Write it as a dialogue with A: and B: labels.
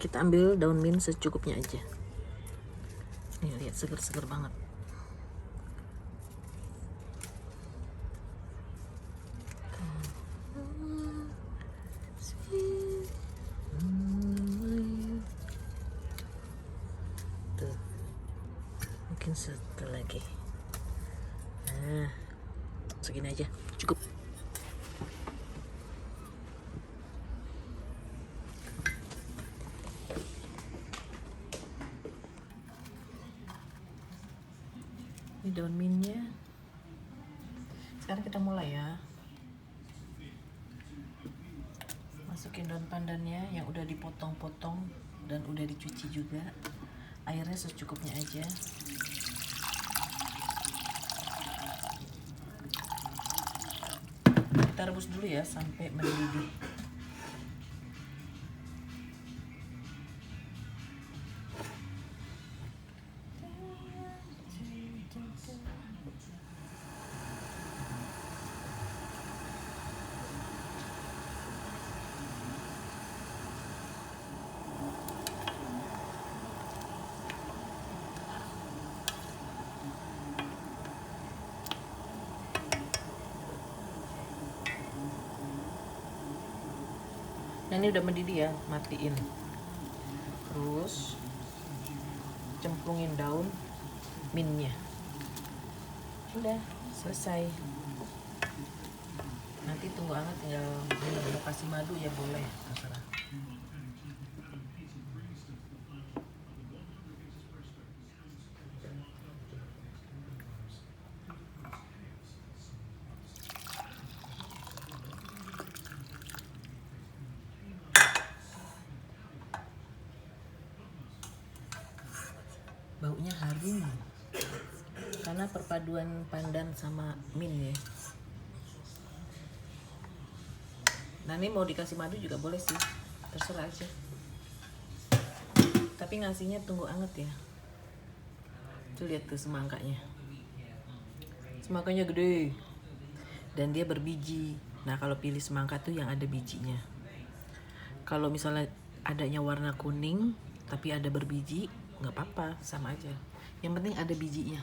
A: Kita ambil daun mint secukupnya aja. Nih lihat, seger-seger banget. Tuh, mungkin satu lagi. Nah, segini aja, cukup. Ini daun mintnya. Sekarang kita mulai ya. Masukin daun pandannya yang udah dipotong-potong dan udah dicuci juga. Airnya secukupnya aja. Kita rebus dulu ya sampai mendidih. Nah ini udah mendidih ya, matiin. Terus cemplungin daun mintnya. Udah selesai. Nanti tunggu hangat, tinggal mau kasih madu ya boleh, terserah. Baunya harum karena perpaduan pandan sama mint ya. Nah ini mau dikasih madu juga boleh sih, terserah aja. Tapi ngasihnya tunggu anget ya. Tuh lihat tuh semangkanya. Semangkanya gede dan dia berbiji. Nah kalau pilih semangka tuh yang ada bijinya. Kalau misalnya adanya warna kuning tapi ada berbiji, nggak apa-apa, sama aja. Yang penting ada bijinya.